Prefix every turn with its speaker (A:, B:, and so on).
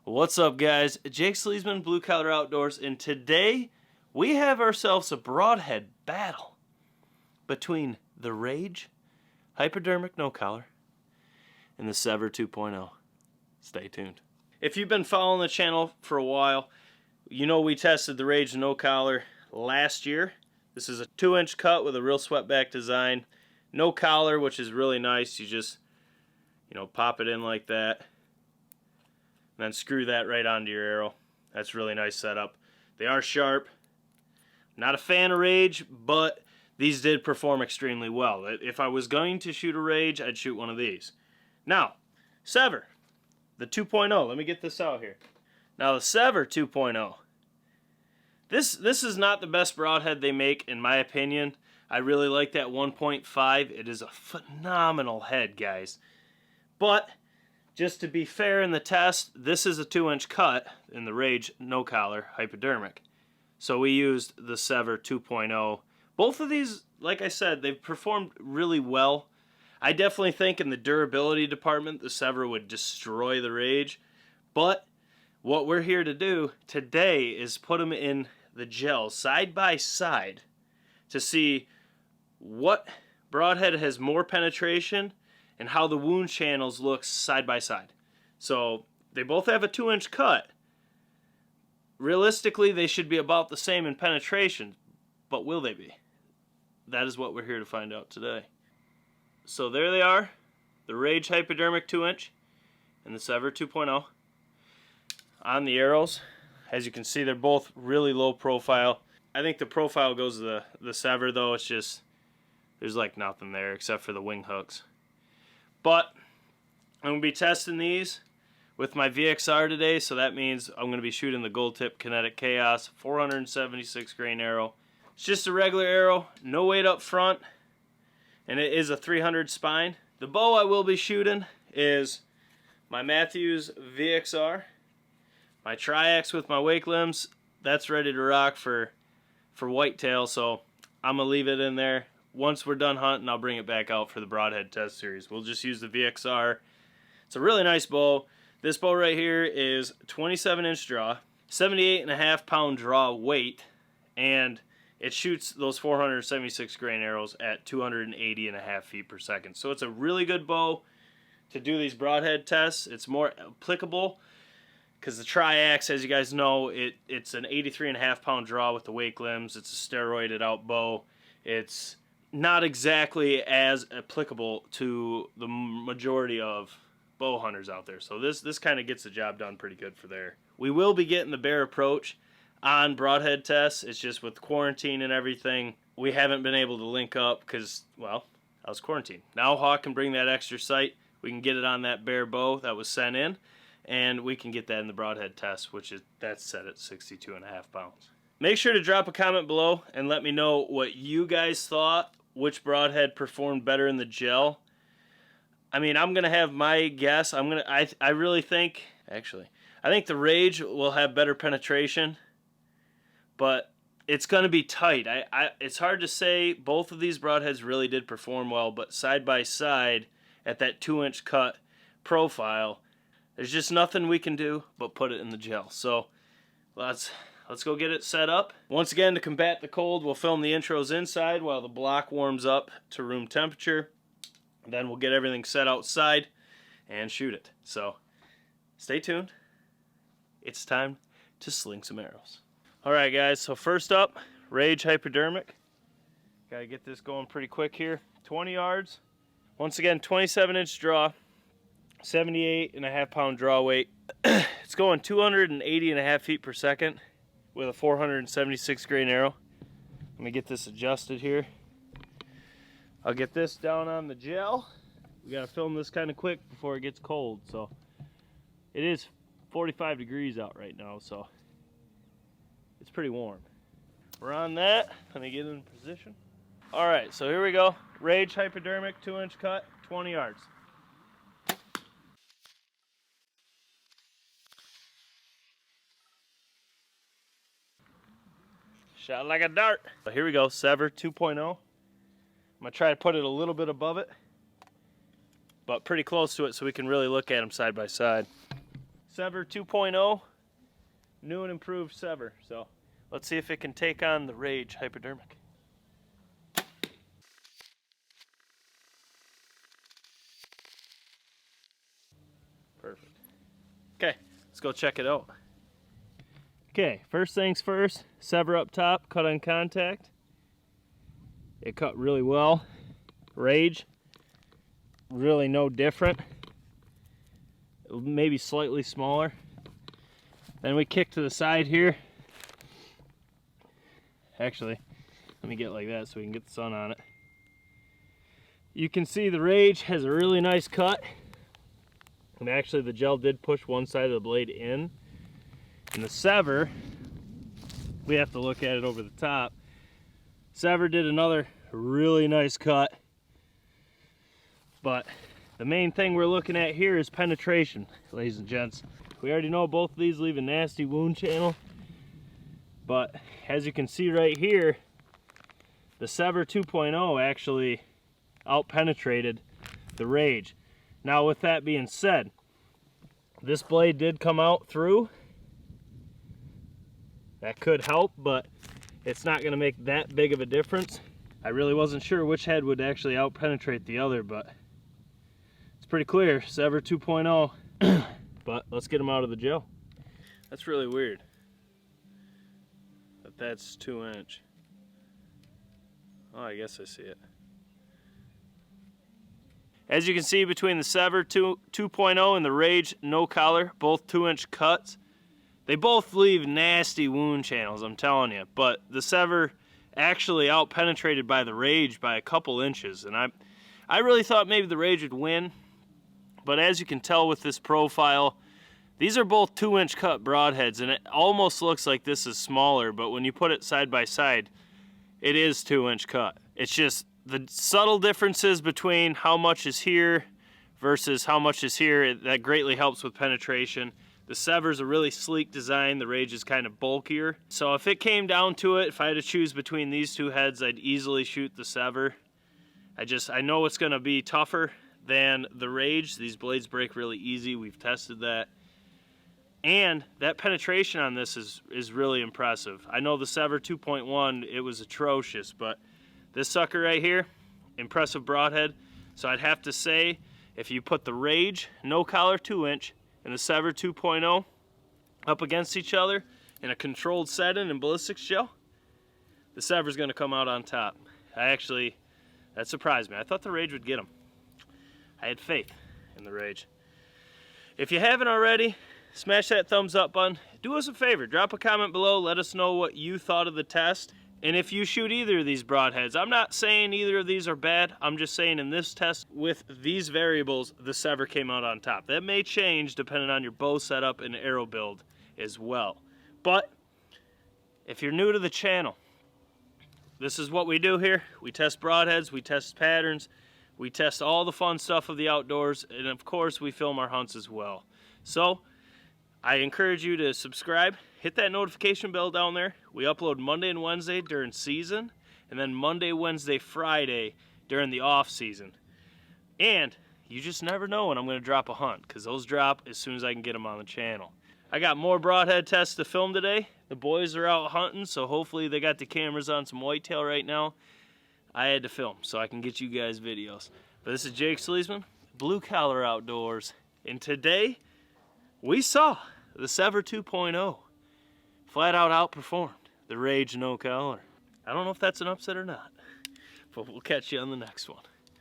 A: What's up, guys? Jake SLEASMAN, Blue Collar Outdoors, and today we have ourselves a broadhead battle between the Rage Hypodermic No Collar and the SEVR 2.0. Stay tuned. If you've been following the channel for a while, you know we tested the Rage No Collar last year. This is a 2-inch cut with a real swept-back design. No collar, which is really nice. You just, pop it in like that. And then screw that right onto your arrow. That's a really nice setup. They are sharp. Not a fan of Rage, but these did perform extremely well. If I was going to shoot a Rage, I'd shoot one of these. Now, SEVR, the 2.0. Let me get this out here. Now, the SEVR 2.0. This is not the best broadhead they make, in my opinion. I really like that 1.5. It is a phenomenal head, guys. But just to be fair in the test, this is a 2-inch cut in the Rage No Collar Hypodermic. So we used the SEVR 2.0. Both of these, like I said, they've performed really well. I definitely think in the durability department, the SEVR would destroy the Rage. But what we're here to do today is put them in the gel side by side to see what broadhead has more penetration and how the wound channels look side by side. So they both have a 2-inch cut. Realistically, they should be about the same in penetration, but will they be? That is what we're here to find out today. So there they are, the Rage Hypodermic 2-inch and the SEVR 2.0 on the arrows. As you can see, they're both really low profile. I think the profile goes to the SEVR, though. It's just, there's like nothing there except for the wing hooks. But I'm going to be testing these with my VXR today, so that means I'm going to be shooting the Gold Tip Kinetic Chaos 476 grain arrow. It's just a regular arrow, no weight up front, and it is a 300 spine. The bow I will be shooting is my Matthews VXR. My Tri-X with my wake limbs, that's ready to rock for whitetail, so I'm going to leave it in there. Once we're done hunting, I'll bring it back out for the broadhead test series. We'll just use the VXR. It's a really nice bow. This bow right here is 27-inch draw, 78.5 pound draw weight, and it shoots those 476 grain arrows at 280.5 feet per second. So it's a really good bow to do these broadhead tests. It's more applicable because the Tri-X, as you guys know, it's an 83.5 pound draw with the wake limbs. It's a steroided out bow. It's not exactly as applicable to the majority of bow hunters out there. So this kind of gets the job done pretty good for there. We will be getting the bear approach on broadhead tests. It's just with quarantine and everything, we haven't been able to link up because, well, I was quarantined. Now Hawk can bring that extra sight. We can get it on that bear bow that was sent in, and we can get that in the broadhead test, that's set at 62.5 pounds. Make sure to drop a comment below and let me know what you guys thought, which broadhead performed better in the gel. I mean, I'm going to have my guess. I really think, I think the Rage will have better penetration, but it's going to be tight. It's hard to say. Both of these broadheads really did perform well, but side by side at that 2-inch cut profile, there's just nothing we can do but put it in the gel. So let's go get it set up. Once again, to combat the cold, we'll film the intros inside while the block warms up to room temperature. Then we'll get everything set outside and shoot it. So stay tuned. It's time to sling some arrows. Alright guys, so first up, Rage Hypodermic. Gotta get this going pretty quick here. 20 yards. Once again, 27-inch draw. 78.5 pound draw weight. It's going 280.5 feet per second with a 476 grain arrow. Let me get this adjusted here. I'll get this down on the gel. We gotta film this kind of quick before it gets cold. So it is 45 degrees out right now, so it's pretty warm. We're on that. Let me get in position. All right, so here we go. Rage Hypodermic 2-inch cut, 20 yards. Shot like a dart. So here we go, SEVR 2.0. I'm gonna try to put it a little bit above it, but pretty close to it so we can really look at them side by side. SEVR 2.0, new and improved SEVR. So let's see if it can take on the Rage Hypodermic. Perfect. Okay, let's go check it out. Okay, first things first, SEVR up top, cut on contact. It cut really well. Rage, really no different. Maybe slightly smaller. Then we kick to the side here. Actually, let me get like that so we can get the sun on it. You can see the Rage has a really nice cut. And actually the gel did push one side of the blade in. And the SEVR, we have to look at it over the top. SEVR did another really nice cut. But the main thing we're looking at here is penetration, ladies and gents. We already know both of these leave a nasty wound channel. But as you can see right here, the SEVR 2.0 actually out-penetrated the Rage. Now with that being said, this blade did come out through. That could help, but it's not going to make that big of a difference. I really wasn't sure which head would actually out-penetrate the other, but it's pretty clear, SEVR 2.0. But let's get them out of the gel. That's really weird. But that's 2-inch. Oh, I guess I see it. As you can see, between the SEVR 2.0 and the Rage no collar, both 2-inch cuts, they both leave nasty wound channels, I'm telling you. But the SEVR actually out-penetrated by the Rage by a couple inches. And I really thought maybe the Rage would win. But as you can tell with this profile, these are both 2-inch cut broadheads. And it almost looks like this is smaller, but when you put it side by side, it is 2-inch cut. It's just the subtle differences between how much is here versus how much is here, that greatly helps with penetration. The SEVR is a really sleek design. The Rage is kind of bulkier. So if it came down to it, if I had to choose between these two heads, I'd easily shoot the SEVR. I know it's going to be tougher than the Rage. These blades break really easy. We've tested that. And that penetration on this is really impressive. I know the SEVR 2.1, it was atrocious, but this sucker right here, impressive broadhead. So I'd have to say, if you put the Rage no collar 2-inch and the SEVR 2.0 up against each other in a controlled setting in ballistics gel, the SEVR is going to come out on top. That surprised me. I thought the Rage would get them. I had faith in the Rage. If you haven't already, smash that thumbs up button. Do us a favor, drop a comment below, let us know what you thought of the test. And if you shoot either of these broadheads, I'm not saying either of these are bad, I'm just saying in this test with these variables, the SEVR came out on top. That may change depending on your bow setup and arrow build as well. But if you're new to the channel, this is what we do here. We test broadheads, we test patterns, we test all the fun stuff of the outdoors, and of course we film our hunts as well. So I encourage you to subscribe, hit that notification bell down there. We upload Monday and Wednesday during season, and then Monday, Wednesday, Friday during the off season. And you just never know when I'm going to drop a hunt, because those drop as soon as I can get them on the channel. I got more broadhead tests to film today. The boys are out hunting, so hopefully they got the cameras on some whitetail right now. I had to film so I can get you guys videos. But this is Jake SLEASMAN, Blue Collar Outdoors, and today we saw the SEVR 2.0 flat out outperformed the Rage no collar. I don't know if that's an upset or not, but we'll catch you on the next one.